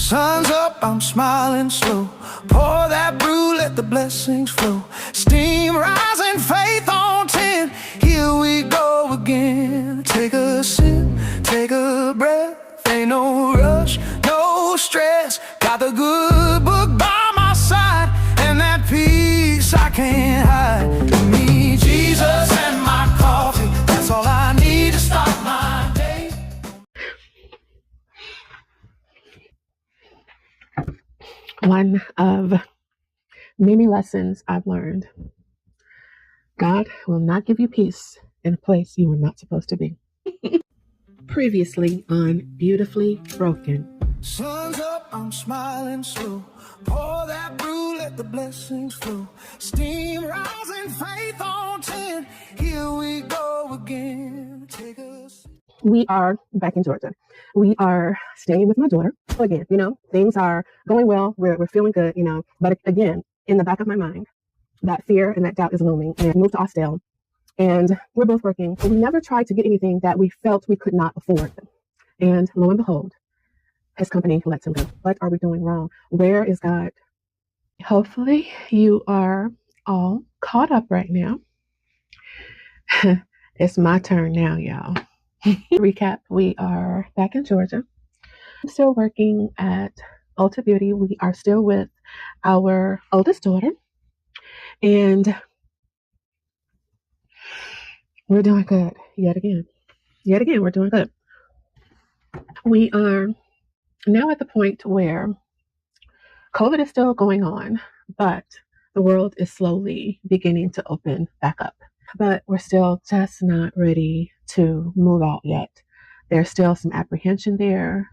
Sun's up, I'm smiling slow. Pour that brew, let the blessings flow. Steam rising, faith on 10. Here we go again. Take a sip, take a breath. Ain't no rush, no stress. Got the good book by my side, and that peace I can't hide. Me, Jesus, and my coffee. That's all I need to start my day. One of many lessons I've learned: God will not give you peace in a place you were not supposed to be. Previously on Beautifully Broken. Sun's up, I'm smiling slow. Pour that brew, let the blessings flow. Steam rising, faith on 10. Here we go again. Take us. We are back in Georgia. We are staying with my daughter. So again, things are going well. We're feeling good, But again, in the back of my mind, that fear and that doubt is looming. And we moved to Austell, and we're both working. But we never tried to get anything that we felt we could not afford. And lo and behold, his company lets him go. What are we doing wrong? Where is God? Hopefully you are all caught up right now. It's my turn now, y'all. Recap, we are back in Georgia. I'm still working at Ulta Beauty. We are still with our oldest daughter, and we're doing good. Yet again, we're doing good. We are now at the point where COVID is still going on, but the world is slowly beginning to open back up. But we're still just not ready to move out yet. There's still some apprehension there.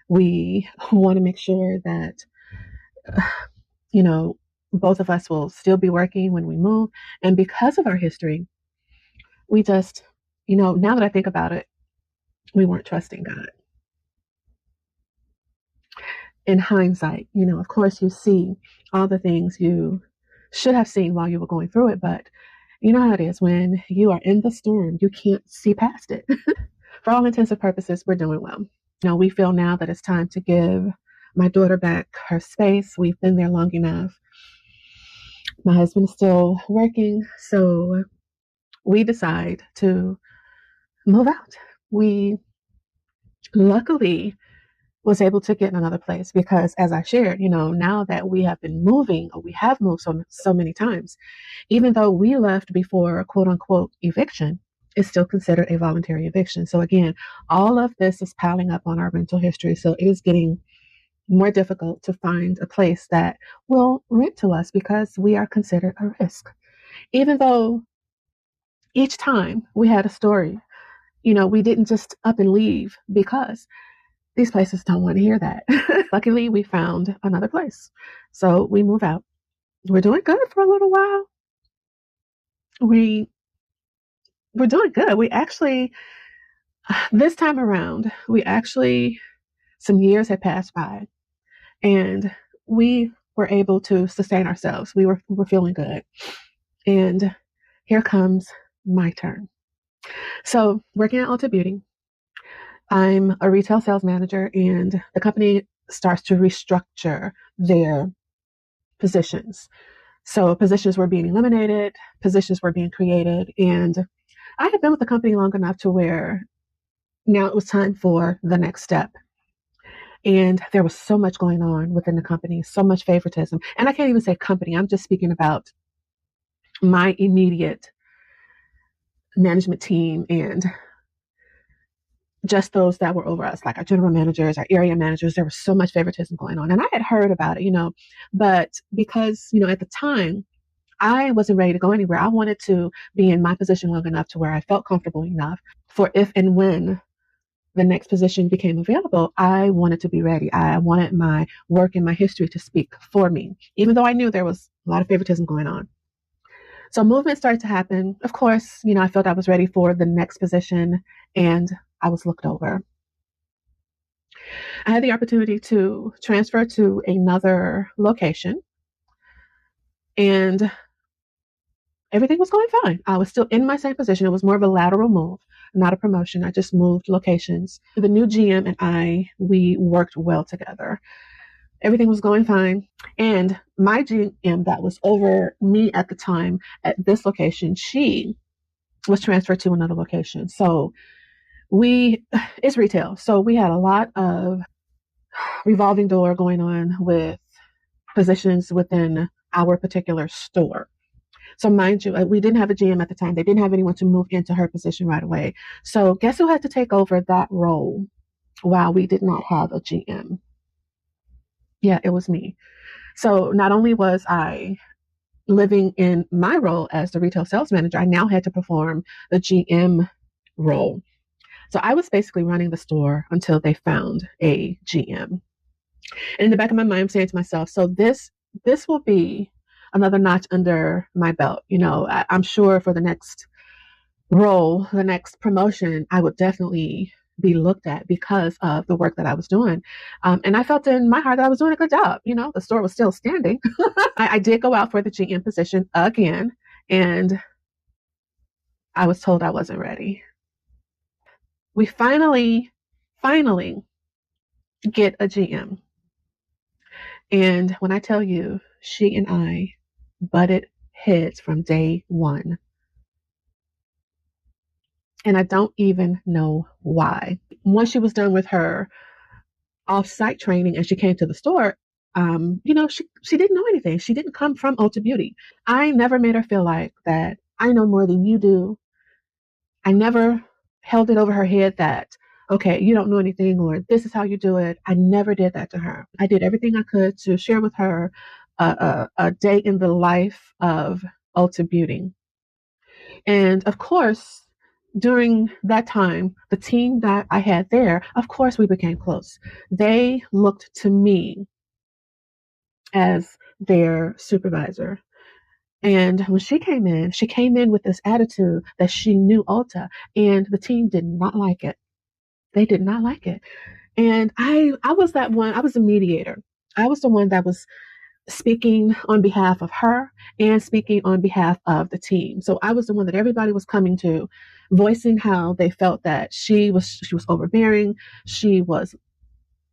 We want to make sure that, both of us will still be working when we move. And because of our history, we just, now that I think about it, we weren't trusting God. In hindsight, of course you see all the things you should have seen while you were going through it, but you know how it is when you are in the storm, you can't see past it. For all intents and purposes, we're doing well. We feel now that it's time to give my daughter back her space. We've been there long enough. My husband is still working, so we decide to move out. We luckily was able to get in another place because, as I shared, now that we have been moving, or we have moved so many times, even though we left before quote unquote eviction, it's still considered a voluntary eviction. So again, all of this is piling up on our rental history. So it is getting more difficult to find a place that will rent to us because we are considered a risk. Even though each time we had a story, we didn't just up and leave because these places don't want to hear that. Luckily, we found another place. So we move out. We're doing good for a little while. We're doing good. We actually, this time around, some years had passed by, and we were able to sustain ourselves. We were feeling good. And here comes my turn. So working at Ulta Beauty, I'm a retail sales manager, and the company starts to restructure their positions. So positions were being eliminated, positions were being created, and I had been with the company long enough to where now it was time for the next step. And there was so much going on within the company, so much favoritism. And I can't even say company, I'm just speaking about my immediate management team and just those that were over us, like our general managers, our area managers. There was so much favoritism going on. And I had heard about it, but because, at the time, I wasn't ready to go anywhere. I wanted to be in my position long enough to where I felt comfortable enough for if and when the next position became available, I wanted to be ready. I wanted my work and my history to speak for me, even though I knew there was a lot of favoritism going on. So movement started to happen. Of course, I felt I was ready for the next position, and I was looked over. I had the opportunity to transfer to another location, and everything was going fine. I was still in my same position. It was more of a lateral move. not a promotion. I just moved locations. The new GM and we worked well together. Everything was going fine. And my GM that was over me at the time at this location, she was transferred to another location. So it's retail. So we had a lot of revolving door going on with positions within our particular store. So mind you, we didn't have a GM at the time. They didn't have anyone to move into her position right away. So guess who had to take over that role while we did not have a GM? Yeah, it was me. So not only was I living in my role as the retail sales manager, I now had to perform the GM role. So I was basically running the store until they found a GM. And in the back of my mind, I'm saying to myself, so this will be another notch under my belt. I'm sure for the next role, the next promotion, I would definitely be looked at because of the work that I was doing. And I felt in my heart that I was doing a good job. The store was still standing. I did go out for the GM position again, and I was told I wasn't ready. We finally get a GM. And when I tell you, she and I butted heads from day one. And I don't even know why. Once she was done with her off-site training and she came to the store, she didn't know anything. She didn't come from Ulta Beauty. I never made her feel like that I know more than you do. I never held it over her head that, okay, you don't know anything or this is how you do it. I never did that to her. I did everything I could to share with her a day in the life of Ulta Beauty. And of course, during that time, the team that I had there, of course, we became close. They looked to me as their supervisor. And when she came in with this attitude that she knew Ulta, and the team did not like it. They did not like it. And I was that one, I was a mediator. I was the one that was speaking on behalf of her and speaking on behalf of the team. So I was the one that everybody was coming to, voicing how they felt that she was overbearing, she was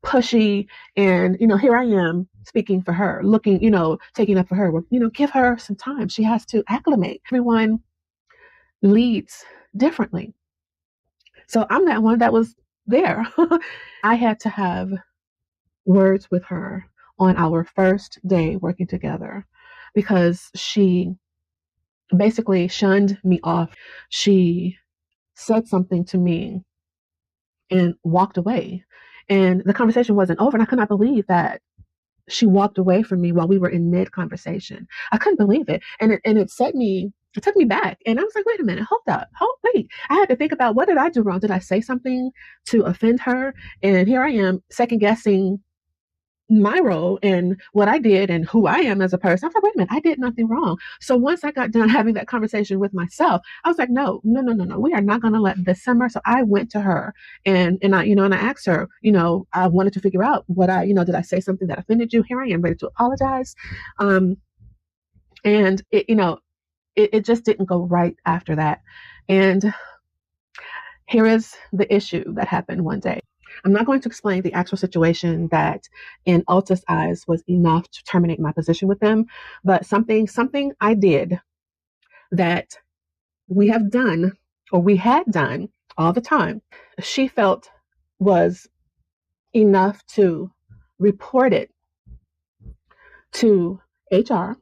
pushy, and here I am speaking for her, looking, taking up for her. Well, give her some time. She has to acclimate. Everyone leads differently. So I'm that one that was there. I had to have words with her on our first day working together because she basically shunned me off. She said something to me and walked away. And the conversation wasn't over. And I could not believe that she walked away from me while we were in mid conversation. I couldn't believe it. And it took me back. And I was like, wait a minute, hold up. Wait. I had to think about, what did I do wrong? Did I say something to offend her? And here I am second guessing my role and what I did and who I am as a person. I was like, wait a minute, I did nothing wrong. So once I got done having that conversation with myself, I was like, no, we are not going to let this simmer. So I went to her and I, and I asked her, I wanted to figure out what did I say something that offended you? Here I am ready to apologize. And it just didn't go right after that. And here is the issue that happened one day. I'm not going to explain the actual situation that in Ulta's eyes was enough to terminate my position with them, but something I did that we have done, or we had done all the time, she felt was enough to report it to HR.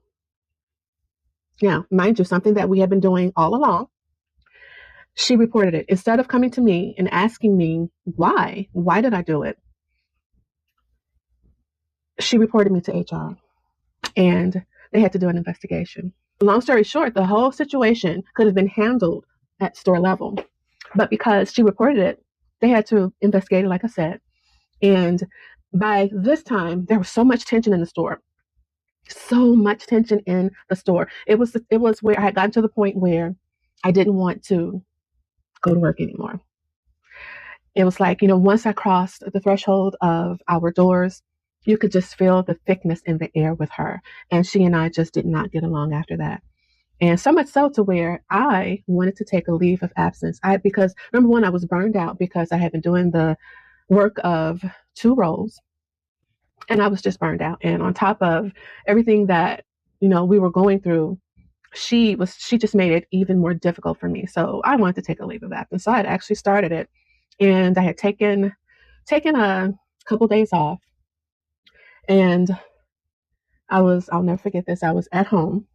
Now, mind you, something that we have been doing all along. She reported it. Instead of coming to me and asking me why did I do it? She reported me to HR and they had to do an investigation. Long story short, the whole situation could have been handled at store level, but because she reported it, they had to investigate it, like I said. And by this time, there was so much tension in the store. So much tension in the store. It was where I had gotten to the point where I didn't want to go to work anymore. It was like, once I crossed the threshold of our doors, you could just feel the thickness in the air with her. And she and I just did not get along after that. And so much so to where I wanted to take a leave of absence. Because number one, I was burned out because I had been doing the work of two roles, and I was just burned out. And on top of everything that, we were going through, she just made it even more difficult for me. So I wanted to take a leave of absence. So I had actually started it, and I had taken a couple days off, and I'll never forget this. I was at home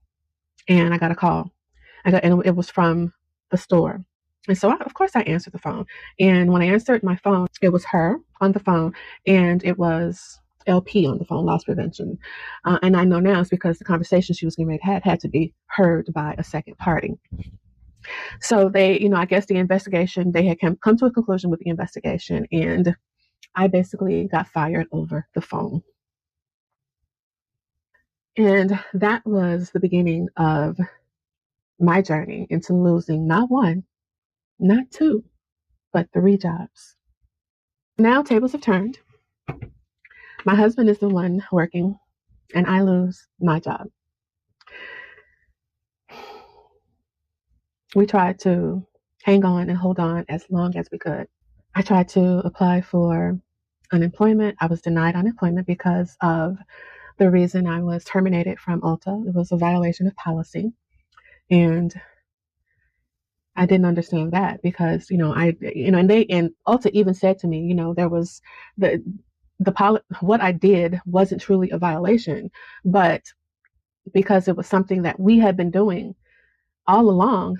and I got a call. And it was from the store. And so, of course, I answered the phone. And when I answered my phone, it was her on the phone, and it was LP on the phone, loss prevention. And I know now it's because the conversation she was getting ready to have had to be heard by a second party. So they, I guess the investigation, they had come to a conclusion with the investigation, and I basically got fired over the phone. And that was the beginning of my journey into losing not one, not two, but three jobs. Now tables have turned. My husband is the one working, and I lose my job. We tried to hang on and hold on as long as we could. I tried to apply for unemployment. I was denied unemployment because of the reason I was terminated from Ulta. It was a violation of policy. And I didn't understand that because, and Ulta even said to me, there was what I did wasn't truly a violation, but because it was something that we had been doing all along.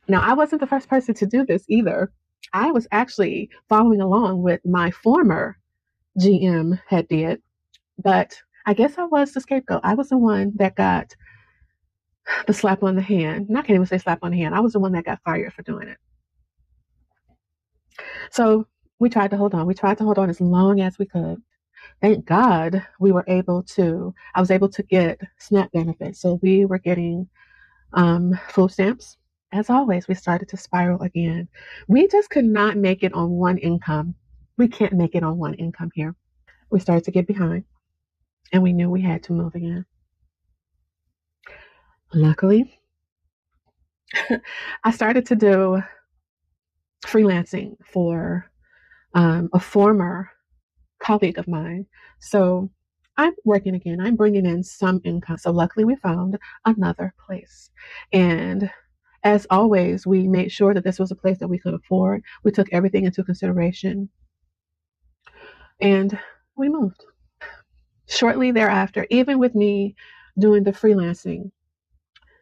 Now, I wasn't the first person to do this either. I was actually following along with my former GM had did, but I guess I was the scapegoat. I was the one that got the slap on the hand. And I can't even say slap on the hand. I was the one that got fired for doing it. So we tried to hold on. We tried to hold on as long as we could. Thank God I was able to get SNAP benefits. So we were getting food stamps. As always, we started to spiral again. We just could not make it on one income. We can't make it on one income here. We started to get behind, and we knew we had to move again. Luckily, I started to do freelancing for a former colleague of mine. So I'm working again. I'm bringing in some income. So luckily, we found another place. And as always, we made sure that this was a place that we could afford. We took everything into consideration, and we moved. Shortly thereafter, even with me doing the freelancing,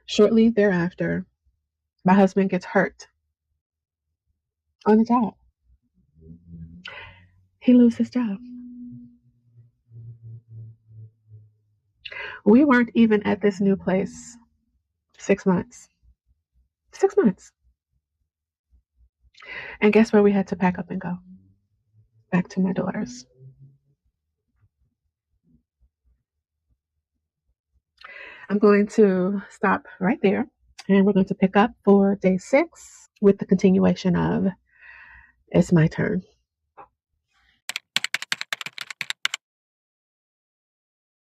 shortly thereafter, my husband gets hurt on the job. He loses his job. We weren't even at this new place 6 months. 6 months. And guess where we had to pack up and go? Back to my daughter's. I'm going to stop right there, and we're going to pick up for day 6 with the continuation of It's My Turn.